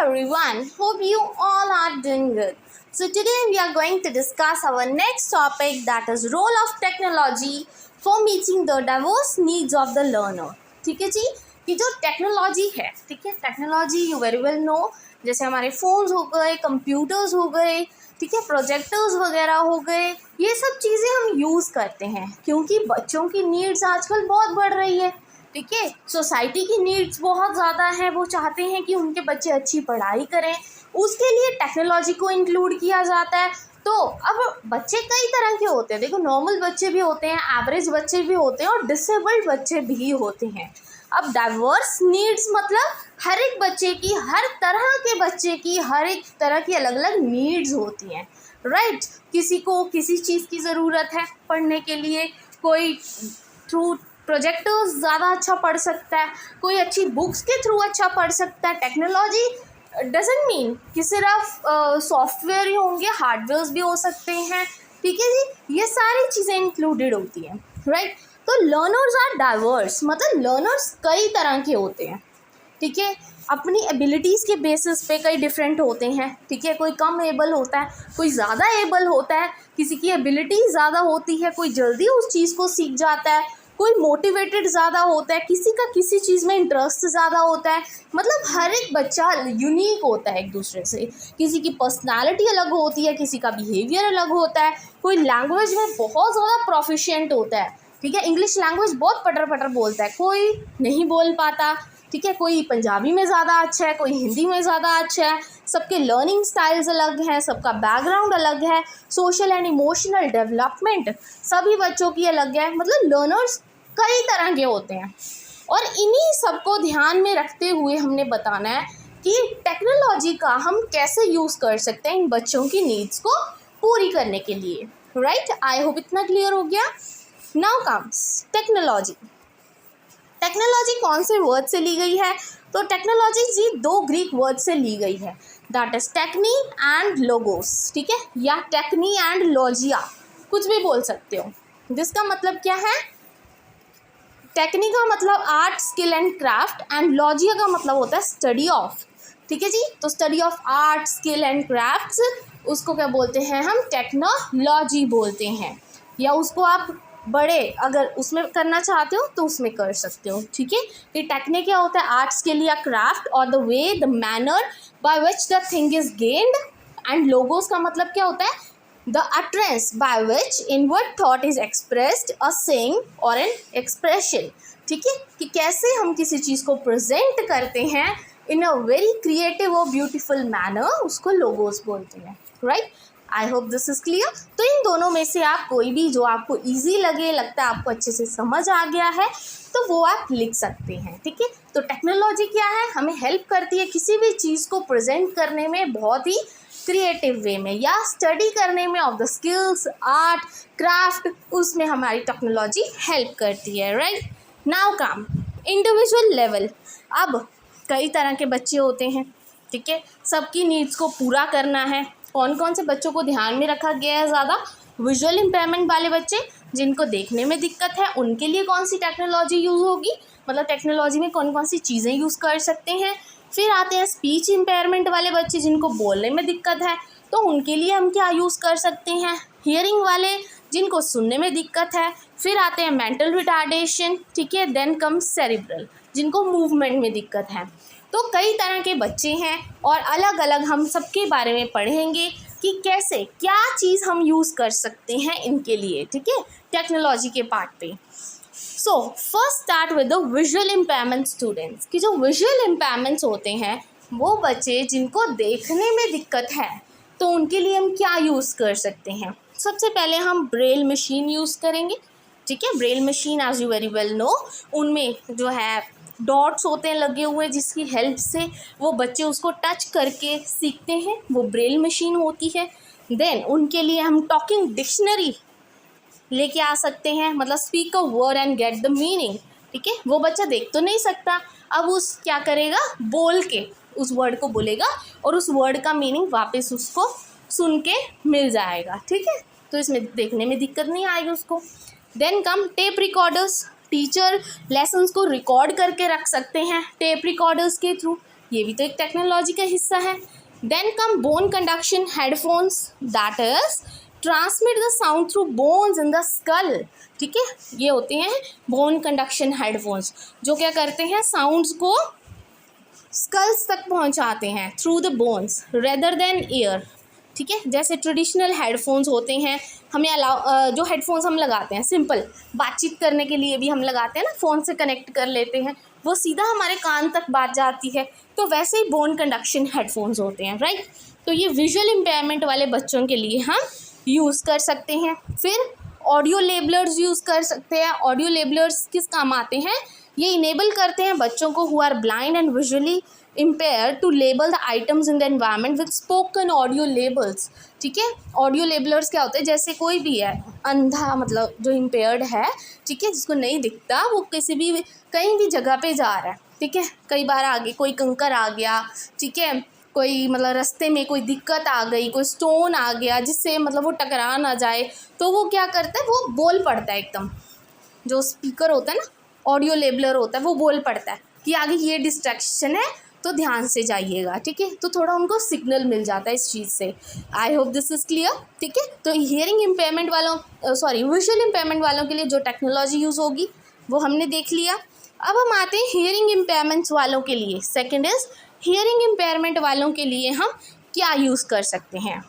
everyone, hope you all are doing good. So today we are going to discuss our next topic, that is role of technology for meeting the diverse needs of the learner. ठीक है जी, कि जो technology है, ठीक है, technology you very well know, जैसे हमारे phones हो गए, कंप्यूटर्स हो गए, ठीक है, प्रोजेक्टर्स वगैरह हो गए, ये सब चीज़ें हम यूज़ करते हैं क्योंकि बच्चों की नीड्स आजकल बहुत बढ़ रही है। ठीक है, सोसाइटी की नीड्स बहुत ज़्यादा है, वो चाहते हैं कि उनके बच्चे अच्छी पढ़ाई करें, उसके लिए टेक्नोलॉजी को इंक्लूड किया जाता है। तो अब बच्चे कई तरह के होते हैं, देखो नॉर्मल बच्चे भी होते हैं, एवरेज बच्चे भी होते हैं और डिसेबल्ड बच्चे भी होते हैं। अब डाइवर्स नीड्स मतलब हर एक बच्चे की, हर तरह के बच्चे की हर एक तरह की अलग अलग नीड्स होती हैं, राइट। किसी को किसी चीज़ की ज़रूरत है पढ़ने के लिए, कोई थ्रू प्रोजेक्टर्स ज़्यादा अच्छा पढ़ सकता है, कोई अच्छी बुक्स के थ्रू अच्छा पढ़ सकता है। टेक्नोलॉजी डजंट मीन कि सिर्फ सॉफ्टवेयर ही होंगे, हार्डवेयर्स भी हो सकते हैं, ठीक है जी, ये सारी चीज़ें इंक्लूडेड होती हैं, राइट। तो लर्नर्स आर डाइवर्स, मतलब लर्नर्स कई तरह के होते हैं, ठीक है, अपनी एबिलिटीज़ के बेसिस पे कई डिफरेंट होते हैं, ठीक है, कोई कम एबल होता है, कोई ज़्यादा एबल होता है, किसी की एबिलिटी ज़्यादा होती है, कोई जल्दी उस चीज़ को सीख जाता है, कोई मोटिवेटेड ज़्यादा होता है, किसी का किसी चीज़ में इंटरेस्ट ज़्यादा होता है। मतलब हर एक बच्चा यूनिक होता है एक दूसरे से, किसी की पर्सनालिटी अलग होती है, किसी का बिहेवियर अलग होता है, कोई लैंग्वेज में बहुत ज़्यादा प्रोफिशिएंट होता है, ठीक है, इंग्लिश लैंग्वेज बहुत पटर पटर बोलता है, कोई नहीं बोल पाता, ठीक है, कोई पंजाबी में ज़्यादा अच्छा है, कोई हिंदी में ज़्यादा अच्छा है, सबके लर्निंग स्टाइल्स अलग हैं, सबका बैकग्राउंड अलग है, सोशल एंड इमोशनल डेवलपमेंट सभी बच्चों की अलग है। मतलब लर्नर्स कई तरह के होते हैं और इन्हीं सबको ध्यान में रखते हुए हमने बताना है कि टेक्नोलॉजी का हम कैसे यूज़ कर सकते हैं इन बच्चों की नीड्स को पूरी करने के लिए, राइट। आई होप इतना क्लियर हो गया। Now comes technology. टेक्नोलॉजी कौन से वर्ड से ली गई है? तो टेक्नोलॉजी जी दो ग्रीक वर्ड से ली गई है, दैट इज टेक्नी एंड लोगोस, ठीक है, या टेक्नी एंड लॉजिया, कुछ भी बोल सकते हो। जिसका मतलब क्या है? टेक्नी का मतलब art, skill and craft, and लॉजिया का मतलब होता है स्टडी ऑफ, ठीक है जी। तो study of art, skill and crafts, उसको क्या बोलते हैं हम? टेक्नोलॉजी बोलते हैं, या उसको आप बड़े अगर उसमें करना चाहते हो तो उसमें कर सकते हो, ठीक है। ये टेक्ने क्या होता है? आर्ट, स्किल या क्राफ्ट, और the way, the manner by which the thing is gained. And logos का मतलब क्या होता है? The utterance by which inward thought is expressed, a saying or an expression, ठीक है, कि कैसे हम किसी चीज़ को प्रेजेंट करते हैं इन अ वेरी क्रिएटिव और ब्यूटीफुल मैनर, उसको लोगोस बोलते हैं, right. I hope this is clear. तो इन दोनों में से आप कोई भी जो आपको ईजी लगे, लगता है आपको अच्छे से समझ आ गया है, तो वो आप लिख सकते हैं, ठीक है। तो टेक्नोलॉजी क्या है? हमें हेल्प करती है किसी भी चीज़ को प्रेजेंट करने में बहुत ही क्रिएटिव वे में, या स्टडी करने में of the skills, art, craft, उसमें हमारी टेक्नोलॉजी हेल्प करती है, right. Now come individual level. अब कई तरह के बच्चे होते हैं, ठीक है, सबकी नीड्स को पूरा करना है। कौन कौन से बच्चों को ध्यान में रखा गया है ज़्यादा? विजुअल इम्पेयरमेंट वाले बच्चे, जिनको देखने में दिक्कत है, उनके लिए कौन सी टेक्नोलॉजी यूज़ होगी, मतलब टेक्नोलॉजी में कौन कौन सी चीज़ें यूज़ कर सकते हैं। फिर आते हैं स्पीच इम्पेयरमेंट वाले बच्चे, जिनको बोलने में दिक्कत है, तो उनके लिए हम क्या यूज़ कर सकते हैं। हियरिंग वाले, जिनको सुनने में दिक्कत है। फिर आते हैं मेंटल रिटार्डेशन, ठीक है। देन कम सेरिब्रल, जिनको मूवमेंट में दिक्कत है। तो कई तरह के बच्चे हैं और अलग अलग हम सबके बारे में पढ़ेंगे कि कैसे क्या चीज़ हम यूज़ कर सकते हैं इनके लिए, ठीक है, टेक्नोलॉजी के पार्ट पे। So first start with the visual impairment students, कि जो विजुअल इम्पेयरमेंट्स होते हैं वो बच्चे जिनको देखने में दिक्कत है, तो उनके लिए हम क्या यूज़ कर सकते हैं। सबसे पहले हम ब्रेल मशीन यूज़ करेंगे, ठीक है। Braille machine as you very well know, उनमें जो है डॉट्स होते हैं लगे हुए, जिसकी हेल्प से वो बच्चे उसको टच करके सीखते हैं, वो ब्रेल मशीन होती है। देन उनके लिए हम टॉकिंग डिक्शनरी लेके आ सकते हैं, मतलब speak a word and get the meaning, ठीक है। वो बच्चा देख तो नहीं सकता, अब उस क्या करेगा, बोल के उस वर्ड को बोलेगा और उस वर्ड का मीनिंग वापस उसको सुन के मिल जाएगा, ठीक है। तो इसमें देखने में दिक्कत नहीं आएगी उसको। Then come tape recorders, teacher lessons को रिकॉर्ड करके रख सकते हैं टेप रिकॉर्डर्स के थ्रू, ये भी तो एक टेक्नोलॉजी का हिस्सा है। Then come bone conduction headphones, that is transmit the sound through bones in the skull. ठीक है, ये होते हैं बोन कंडक्शन हेडफोन्स, जो क्या करते हैं, साउंड्स को स्कल्स तक पहुंचाते हैं through the bones rather than year. ठीक है, जैसे ट्रेडिशनल हेडफोन्स होते हैं, हमें जो हेडफोन्स हम लगाते हैं सिंपल बातचीत करने के लिए भी हम लगाते हैं ना, फ़ोन से कनेक्ट कर लेते हैं, वो सीधा हमारे कान तक बात जाती है, तो वैसे ही बोन कंडक्शन हेडफोन्स होते हैं, राइट। तो ये विजुअल इम्पेयरमेंट वाले बच्चों के लिए हम यूज़ कर सकते हैं। फिर ऑडियो लेबलर्स यूज़ कर सकते हैं। ऑडियो लेबलर्स किस काम आते हैं, ये इनेबल करते हैं बच्चों को who are blind and visually impaired to label the items in the environment with spoken audio labels। ठीक है, ऑडियो लेबलर्स क्या होते हैं, जैसे कोई भी है अंधा, मतलब जो इम्पेयर्ड है, ठीक है, जिसको नहीं दिखता, वो किसी भी कहीं भी जगह पे जा रहा है, ठीक है, कई बार आगे कोई कंकर आ गया, ठीक है, कोई मतलब रास्ते में कोई दिक्कत आ गई, कोई स्टोन आ गया जिससे मतलब वो टकरा ना जाए, तो वो क्या करता है, वो बोल पड़ता है एकदम, जो स्पीकर होता है ना, ऑडियो लेबलर होता है, वो बोल पड़ता है कि आगे ये डिस्ट्रैक्शन है तो ध्यान से जाइएगा। ठीक है, तो थोड़ा उनको सिग्नल मिल जाता है इस चीज़ से। I hope this is clear. ठीक है, तो हियरिंग इम्पेयरमेंट वालों विजुअल इम्पेयरमेंट वालों के लिए जो टेक्नोलॉजी यूज़ होगी वो हमने देख लिया। अब हम आते हैं हियरिंग इम्पेयरमेंट्स वालों के लिए। सेकेंड इज़ हियरिंग इम्पेयरमेंट वालों के लिए हम क्या यूज़ कर सकते हैं।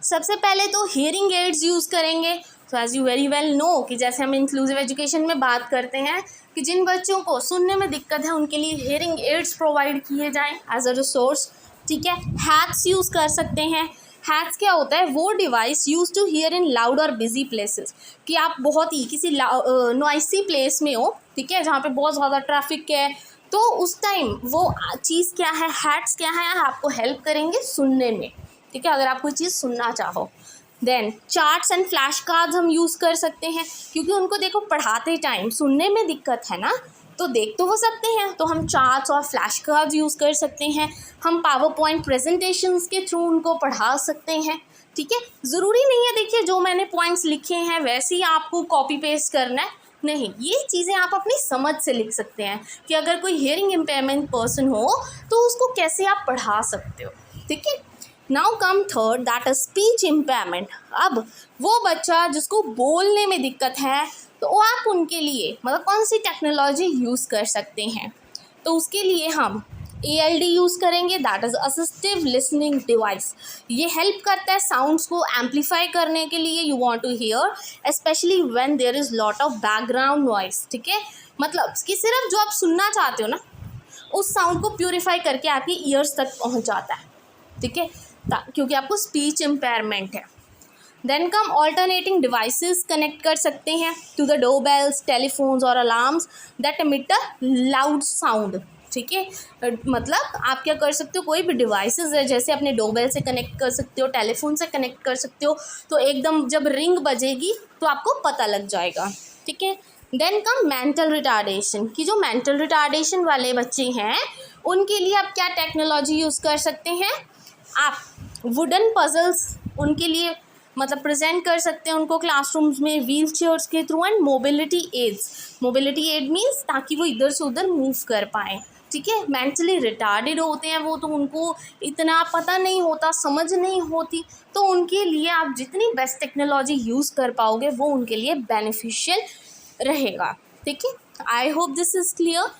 सबसे पहले तो हियरिंग एड्स यूज़ करेंगे। तो as you very well know कि जैसे हम इंक्लूसिव एजुकेशन में बात करते हैं कि जिन बच्चों को सुनने में दिक्कत है उनके लिए हियरिंग एड्स प्रोवाइड किए जाएं एज अ रिसोर्स। ठीक है, हैट्स यूज़ कर सकते हैं। हैट्स क्या होता है, वो device use to hear in loud और बिजी प्लेसेस, कि आप बहुत ही किसी नॉइसी प्लेस में हो, ठीक है, जहाँ पे बहुत ज़्यादा ट्रैफिक है, तो उस टाइम वो चीज़ क्या है, हैट्स क्या है, आपको हेल्प करेंगे सुनने में। ठीक है, अगर आप कोई चीज़ सुनना चाहो। Then charts and flash cards हम यूज़ कर सकते हैं, क्योंकि उनको देखो पढ़ाते टाइम सुनने में दिक्कत है ना, तो देख तो वो सकते हैं, तो हम चार्ट्स और फ्लैश कार्ड्स यूज़ कर सकते हैं। हम पावर पॉइंट प्रेजेंटेशंस के थ्रू उनको पढ़ा सकते हैं। ठीक है, ज़रूरी नहीं है देखिए जो मैंने पॉइंट्स लिखे हैं वैसे ही आपको कॉपी पेस्ट करना है, नहीं, ये चीज़ें आप अपनी समझ से लिख सकते हैं कि अगर कोई हियरिंग इम्पेयरमेंट पर्सन हो तो उसको कैसे आप पढ़ा सकते हो। ठीक है, now come third, that is speech impairment. अब वो बच्चा जिसको बोलने में दिक्कत है, तो आप उनके लिए मतलब कौन सी टेक्नोलॉजी यूज़ कर सकते हैं, तो उसके लिए हम ALD यूज़ करेंगे, that is assistive listening device. ये हेल्प करता है साउंड्स को एम्पलीफाई करने के लिए, you want to hear specially when there is lot of background noise. ठीक है, मतलब कि सिर्फ जो आप सुनना चाहते हो ना उस साउंड को प्यूरिफाई करके आपकी ईयर्स तक पहुंच जाता है। ठीक है, क्योंकि आपको स्पीच इम्पेयरमेंट है। Then come alternating devices connect कर सकते हैं टू द डोरबेल्स, टेलीफोन्स और alarms that emit a loud sound. ठीक है, मतलब आप क्या कर सकते हो, कोई भी डिवाइसेस है जैसे अपने डोरबेल से कनेक्ट कर सकते हो, टेलीफोन से कनेक्ट कर सकते हो, तो एकदम जब रिंग बजेगी तो आपको पता लग जाएगा। ठीक है, देन कम मेंटल रिटार्डेशन, कि जो मेंटल रिटार्डेशन वाले बच्चे हैं उनके लिए आप क्या टेक्नोलॉजी यूज़ कर सकते हैं, आप वुडन पजल्स उनके लिए मतलब प्रेजेंट कर सकते हैं उनको क्लासरूम्स में व्हील चेयर्स के through, and mobility aids. Mobility aid means ताकि वो इधर से उधर मूव कर पाएँ। ठीक है, मेंटली रिटार्डेड होते हैं वो, तो उनको इतना पता नहीं होता, समझ नहीं होती, तो उनके लिए आप जितनी बेस्ट टेक्नोलॉजी यूज़ कर पाओगे वो उनके लिए बेनिफिशियल रहेगा। ठीक है, I hope this is clear.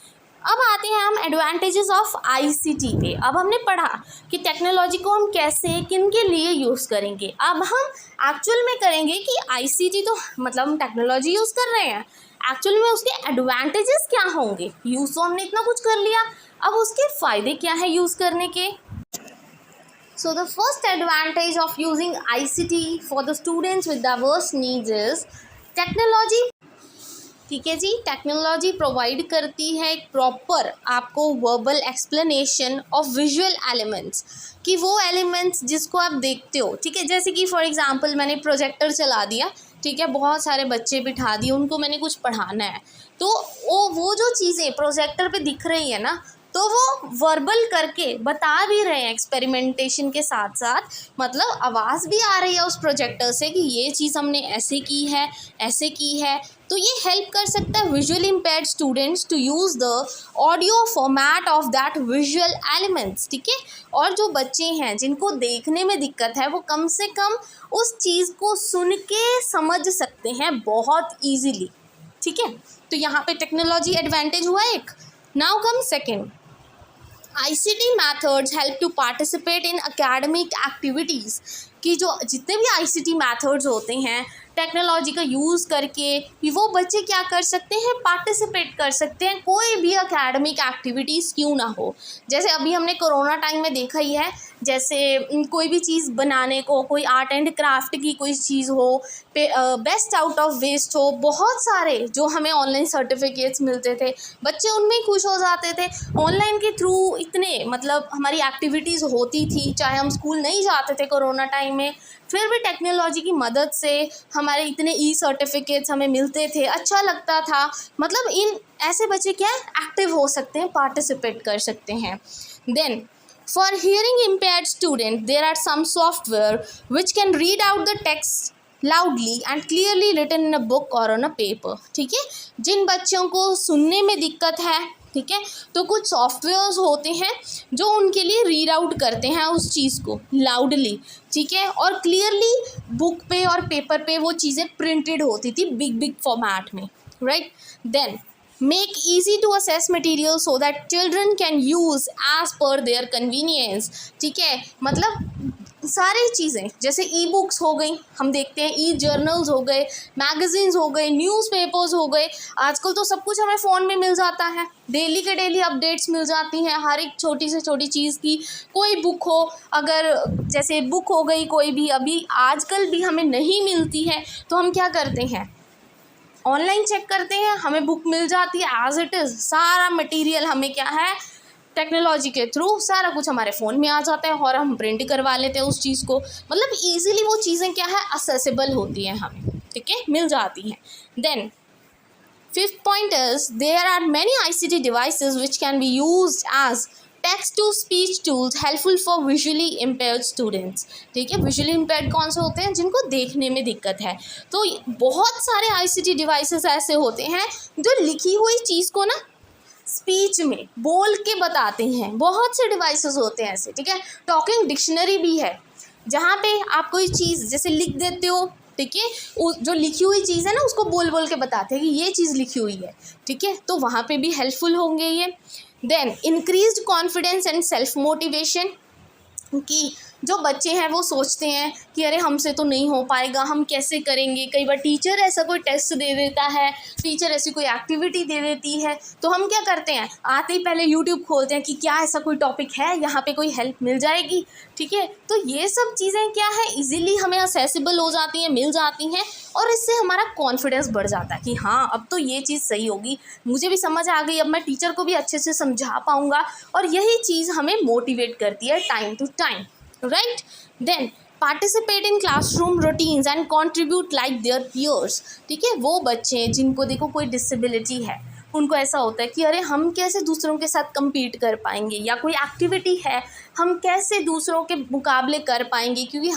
अब आते हैं हम एडवांटेजेस ऑफ ICT पे। अब हमने पढ़ा कि टेक्नोलॉजी को हम कैसे किन के लिए यूज़ करेंगे, अब हम एक्चुअल में करेंगे कि ICT तो मतलब हम टेक्नोलॉजी यूज़ कर रहे हैं, एक्चुअल में उसके एडवांटेजेस क्या होंगे। यूज़ तो हमने इतना कुछ कर लिया, अब उसके फ़ायदे क्या है यूज़ करने के। So the first advantage of using ICT for the students with diverse needs is technology. ठीक है जी, टेक्नोलॉजी प्रोवाइड करती है एक प्रॉपर आपको verbal explanation of visual elements, कि वो एलिमेंट्स जिसको आप देखते हो। ठीक है, जैसे कि फॉर एग्जांपल मैंने प्रोजेक्टर चला दिया, ठीक है, बहुत सारे बच्चे बिठा दिए, उनको मैंने कुछ पढ़ाना है, तो वो जो चीज़ें प्रोजेक्टर पे दिख रही है ना, तो वो वर्बल करके बता भी रहे हैं एक्सपेरिमेंटेशन के साथ साथ, मतलब आवाज़ भी आ रही है उस प्रोजेक्टर से कि ये चीज़ हमने ऐसे की है, ऐसे की है। तो ये हेल्प कर सकता है visual impaired students to use the audio format of that visual elements, ठीक है। और जो बच्चे हैं जिनको देखने में दिक्कत है वो कम से कम उस चीज़ को सुन के समझ सकते हैं बहुत ईजीली, ठीक है। तो यहाँ पे टेक्नोलॉजी एडवांटेज हुआ एक। Now come second, ICT methods help to participate in academic activities, कि जो जितने भी ICT methods होते हैं टेक्नोलॉजी का यूज़ करके वो बच्चे क्या कर सकते हैं, पार्टिसिपेट कर सकते हैं कोई भी एकेडमिक एक्टिविटीज़ क्यों ना हो। जैसे अभी हमने कोरोना टाइम में देखा ही है, जैसे कोई भी चीज़ बनाने को, कोई आर्ट एंड क्राफ्ट की कोई चीज़ हो, बेस्ट आउट ऑफ वेस्ट हो, बहुत सारे जो हमें ऑनलाइन सर्टिफिकेट्स मिलते थे, बच्चे उनमें ही खुश हो जाते थे। ऑनलाइन के थ्रू इतने मतलब हमारी एक्टिविटीज़ होती थी, चाहे हम स्कूल नहीं जाते थे कोरोना टाइम में, फिर भी टेक्नोलॉजी की मदद से हमारे इतने सर्टिफिकेट्स हमें मिलते थे, अच्छा लगता था। मतलब इन ऐसे बच्चे क्या एक्टिव हो सकते हैं, पार्टिसिपेट कर सकते हैं। Then for hearing impaired student there are some software which can read out the text loudly and clearly written in a book or on a paper, ठीक है। जिन बच्चों को सुनने में दिक्कत है, ठीक है, तो कुछ सॉफ्टवेयर्स होते हैं जो उनके लिए रीड आउट करते हैं उस चीज़ को लाउडली, ठीक है, और क्लियरली बुक पे और पेपर पे वो चीज़ें प्रिंटेड होती थी बिग बिग फॉर्मेट में, right. Then make easy to access material so that children can use as per their convenience, ठीक है। मतलब सारी चीज़ें जैसे ई बुक्स हो गई, हम देखते हैं ई जर्नल्स हो गए, मैगजीन्स हो गए, न्यूज़पेपर्स हो गए, आजकल तो सब कुछ हमें फ़ोन में मिल जाता है, डेली के डेली अपडेट्स मिल जाती हैं हर एक छोटी से छोटी चीज़ की। कोई बुक हो, अगर जैसे बुक हो गई कोई भी अभी आजकल भी हमें नहीं मिलती है तो हम क्या करते हैं, ऑनलाइन चेक करते हैं, हमें बुक मिल जाती है एज इट इज़। सारा मटेरियल हमें क्या है, टेक्नोलॉजी के थ्रू सारा कुछ हमारे फ़ोन में आ जाता है और हम प्रिंट करवा लेते हैं उस चीज़ को। मतलब ईजिली वो चीज़ें क्या है, असेसिबल होती हैं हमें, ठीक है, मिल जाती हैं। Then fifth point is there are many ICT devices which can be used as text to speech tools helpful for visually impaired students, ठीक है। विजुअली इम्पेयर्ड कौन से होते हैं, जिनको देखने में दिक्कत है। तो बहुत सारे ICT डिवाइसेस ऐसे होते हैं जो लिखी हुई चीज़ को ना स्पीच में बोल के बताते हैं। बहुत से डिवाइसेस होते हैं ऐसे, ठीक है। टॉकिंग डिक्शनरी भी है जहाँ पे आप कोई चीज़ जैसे लिख देते हो, ठीक है, जो लिखी हुई चीज़ है ना उसको बोल बोल के बताते हैं कि ये चीज़ लिखी हुई है, ठीक है, तो वहाँ पे भी हेल्पफुल होंगे ये। Then increased confidence and self motivation, कि जो बच्चे हैं वो सोचते हैं कि अरे हमसे तो नहीं हो पाएगा, हम कैसे करेंगे। कई बार टीचर ऐसा कोई टेस्ट दे देता है, टीचर ऐसी कोई एक्टिविटी दे देती है, तो हम क्या करते हैं, आते ही पहले यूट्यूब खोलते हैं कि क्या ऐसा कोई टॉपिक है, यहाँ पे कोई हेल्प मिल जाएगी, ठीक है। तो ये सब चीज़ें क्या है, इजीली हमें असेसिबल हो जाती हैं, मिल जाती हैं, और इससे हमारा कॉन्फिडेंस बढ़ जाता है कि हाँ अब तो ये चीज़ सही होगी, मुझे भी समझ आ गई, अब मैं टीचर को भी अच्छे से समझा पाऊँगा। और यही चीज़ हमें मोटिवेट करती है time to time, right. Then participate in classroom routines and contribute like their peers, ठीक है। वो बच्चे जिनको देखो कोई डिसेबिलिटी है, उनको ऐसा होता है कि अरे हम कैसे दूसरों के साथ compete कर पाएंगे, या कोई एक्टिविटी है हम कैसे दूसरों के मुकाबले कर पाएंगे क्योंकि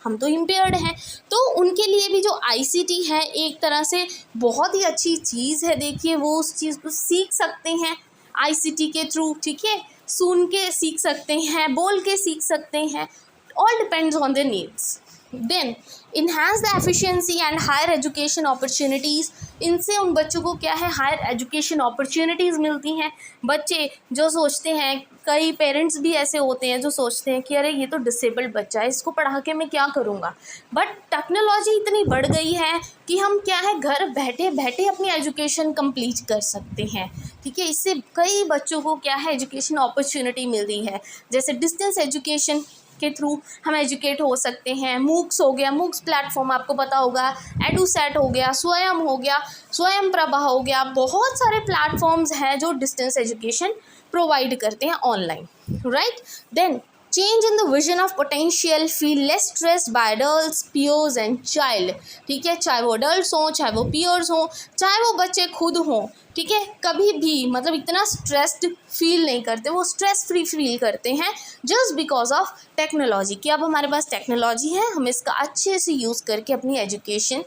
हम तो इम्पेयर्ड हैं। तो उनके लिए भी जो ICT है एक तरह से बहुत ही अच्छी चीज़ है। देखिए वो उस चीज़ को सीख सकते हैं ICT के थ्रू, ठीक है, सुन के सीख सकते हैं, बोल के सीख सकते हैं, all depends on their needs. Then enhance the efficiency and higher education opportunities, इनसे उन बच्चों को क्या है, हायर एजुकेशन अपॉर्चुनिटीज़ मिलती हैं। बच्चे जो सोचते हैं, कई पेरेंट्स भी ऐसे होते हैं जो सोचते हैं कि अरे ये तो डिसेबल्ड बच्चा है, इसको पढ़ा के मैं क्या करूँगा। बट टेक्नोलॉजी इतनी बढ़ गई है कि हम क्या है, घर बैठे बैठे अपनी एजुकेशन कंप्लीट कर सकते हैं, ठीक है। इससे कई बच्चों को क्या है, एजुकेशन अपॉर्चुनिटी मिल रही है। जैसे डिस्टेंस एजुकेशन के थ्रू हम एजुकेट हो सकते हैं। मूक्स हो गया, मूक्स प्लेटफॉर्म आपको पता होगा, एडुसेट हो गया, स्वयं हो गया, स्वयं प्रभा हो गया, बहुत सारे प्लेटफॉर्म्स हैं जो डिस्टेंस एजुकेशन प्रोवाइड करते हैं online, right. Then change in the vision of potential, feel less stressed by adults, peers and child, ठीक है। चाहे वो एडल्ट्स हों, चाहे वो पियर्स हों, चाहे वो बच्चे खुद हों, ठीक है, कभी भी मतलब इतना स्ट्रेस्ड फील नहीं करते, वो स्ट्रेस फ्री फील करते हैं जस्ट बिकॉज ऑफ टेक्नोलॉजी, कि अब हमारे पास टेक्नोलॉजी है, हम इसका अच्छे से यूज़ करके अपनी एजुकेशन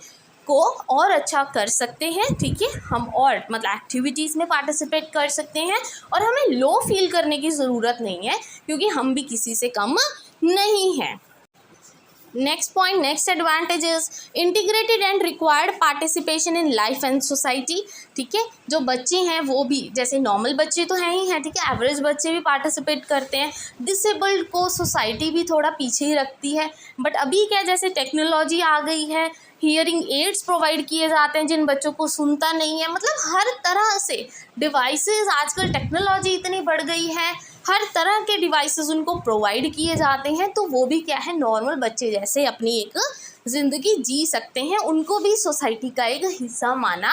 को और अच्छा कर सकते हैं, ठीक है। हम और मतलब एक्टिविटीज़ में पार्टिसिपेट कर सकते हैं और हमें लो फील करने की ज़रूरत नहीं है, क्योंकि हम भी किसी से कम नहीं हैं। Next point, next advantage is integrated and required participation in life and society, ठीक है। जो बच्चे हैं वो भी, जैसे नॉर्मल बच्चे तो हैं ही हैं, ठीक है, एवरेज बच्चे भी पार्टिसिपेट करते हैं। डिसेबल्ड को सोसाइटी भी थोड़ा पीछे ही रखती है, बट अभी क्या, जैसे टेक्नोलॉजी आ गई है, हियरिंग एड्स प्रोवाइड किए जाते हैं जिन बच्चों को सुनता नहीं है, मतलब हर तरह से डिवाइसेस, आजकल टेक्नोलॉजी इतनी बढ़ गई है, हर तरह के डिवाइसेस उनको प्रोवाइड किए जाते हैं, तो वो भी क्या है, नॉर्मल बच्चे जैसे अपनी एक ज़िंदगी जी सकते हैं, उनको भी सोसाइटी का एक हिस्सा माना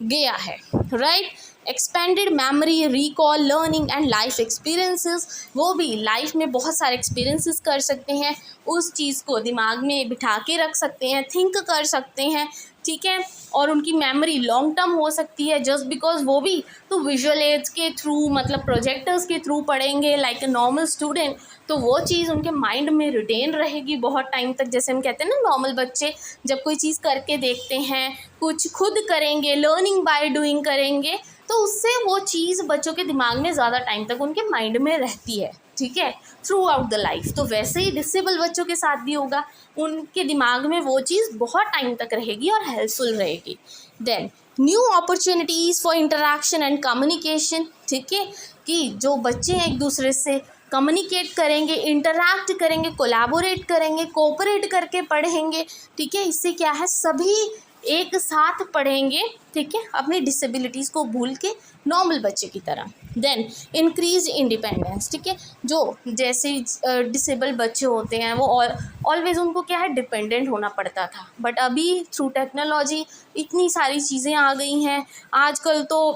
गया है, right. Expanded memory, recall, learning and life experiences, वो भी लाइफ में बहुत सारे एक्सपीरियंसेस कर सकते हैं, उस चीज़ को दिमाग में बिठा के रख सकते हैं, थिंक कर सकते हैं, ठीक है। और उनकी मेमोरी लॉन्ग टर्म हो सकती है, जस्ट बिकॉज वो भी तो विजुअल एड्स के थ्रू, मतलब प्रोजेक्टर्स के थ्रू पढ़ेंगे लाइक ए नॉर्मल स्टूडेंट, तो वो चीज़ उनके माइंड में रिटेन रहेगी बहुत टाइम तक। जैसे हम कहते हैं ना, नॉर्मल बच्चे जब कोई चीज़ करके देखते हैं, कुछ खुद करेंगे, लर्निंग बाय डूइंग करेंगे, तो उससे वो चीज़ बच्चों के दिमाग में ज़्यादा टाइम तक उनके माइंड में रहती है, ठीक है, थ्रू आउट द लाइफ। तो वैसे ही डिसेबल बच्चों के साथ भी होगा, उनके दिमाग में वो चीज़ बहुत टाइम तक रहेगी और हेल्पफुल रहेगी। Then new opportunities for interaction and communication, ठीक है, कि जो बच्चे हैं एक दूसरे से कम्युनिकेट करेंगे, इंटरैक्ट करेंगे, कोलैबोरेट करेंगे, कोऑपरेट करके पढ़ेंगे, ठीक है। इससे क्या है, सभी एक साथ पढ़ेंगे, ठीक है, अपनी डिसेबिलिटीज़ को भूल के नॉर्मल बच्चे की तरह। देन इंक्रीज इंडिपेंडेंस, ठीक है, जो जैसे डिसेबल बच्चे होते हैं वो ऑलवेज उनको क्या है, डिपेंडेंट होना पड़ता था, बट अभी थ्रू टेक्नोलॉजी इतनी सारी चीज़ें आ गई हैं, आजकल तो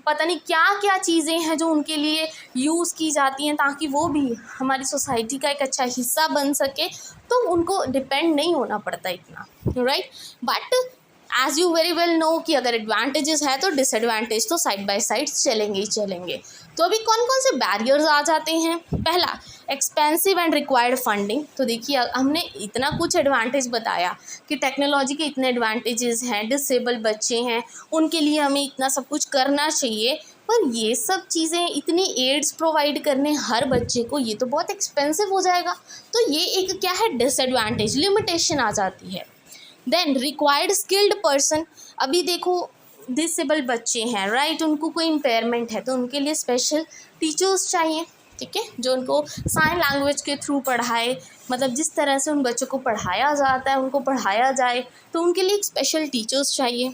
पता नहीं क्या क्या चीज़ें हैं जो उनके लिए यूज़ की जाती हैं ताकि वो भी हमारी सोसाइटी का एक अच्छा हिस्सा बन सके, तो उनको डिपेंड नहीं होना पड़ता इतना, right. But as you very well know कि अगर एडवांटेजेस है तो डिसएडवांटेज तो साइड बाय साइड चलेंगे ही चलेंगे। तो अभी कौन कौन से बैरियर्स आ जाते हैं। पहला, एक्सपेंसिव एंड रिक्वायर्ड फंडिंग। तो देखिए, हमने इतना कुछ एडवांटेज बताया कि टेक्नोलॉजी के इतने एडवांटेजेस हैं, डिसेबल बच्चे हैं, उनके लिए हमें इतना सब कुछ करना चाहिए, पर ये सब चीज़ें इतनी एड्स प्रोवाइड करने हर बच्चे को, ये तो बहुत एक्सपेंसिव हो जाएगा, तो ये एक क्या है, डिसएडवांटेज, लिमिटेशन आ जाती है। देन रिक्वायर्ड स्किल्ड पर्सन, अभी देखो डिसेबल बच्चे हैं, राइट, उनको कोई इम्पेयरमेंट है तो उनके लिए स्पेशल टीचर्स चाहिए, ठीक है, जो उनको साइन लैंग्वेज के थ्रू पढ़ाए, मतलब जिस तरह से उन बच्चों को पढ़ाया जाता है उनको पढ़ाया जाए, तो उनके लिए एक स्पेशल टीचर्स चाहिए।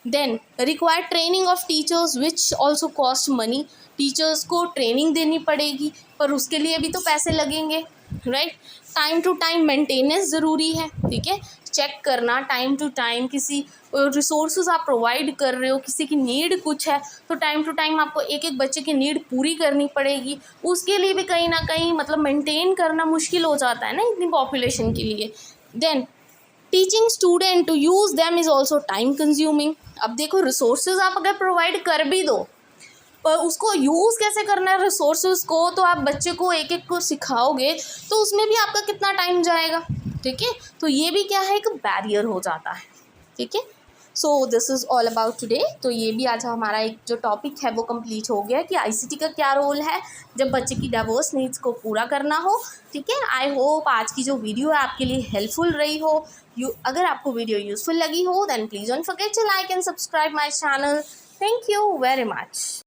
Then required training of teachers which also cost money, teachers को ट्रेनिंग देनी पड़ेगी, पर उसके लिए भी तो पैसे लगेंगे, right. Time to time maintenance ज़रूरी है, ठीक है, चेक करना टाइम टू टाइम, किसी रिसोर्सेज आप प्रोवाइड कर रहे हो, किसी की नीड कुछ है तो टाइम टू टाइम आपको एक एक बच्चे की नीड पूरी करनी पड़ेगी, उसके लिए भी कहीं ना कहीं मतलब मेंटेन करना मुश्किल हो जाता है ना इतनी पॉपुलेशन के लिए। Then teaching student to use them is also time consuming. अब देखो, रिसोर्सेज आप अगर प्रोवाइड कर भी दो, पर उसको यूज़ कैसे करना है रिसोर्सेज को, तो आप बच्चे को एक एक को सिखाओगे तो उसमें भी आपका कितना टाइम जाएगा, ठीक है, तो ये भी क्या है, एक बैरियर हो जाता है, ठीक है। So this is all about today. तो ये भी आज हमारा एक जो टॉपिक है वो कंप्लीट हो गया कि आईसीटी का क्या रोल है जब बच्चे की डाइवर्स नीड्स को पूरा करना हो, ठीक है। आई होप आज की जो वीडियो है आपके लिए हेल्पफुल रही हो। अगर आपको वीडियो यूजफुल लगी हो then please don't forget to like and subscribe my channel. Thank you very much.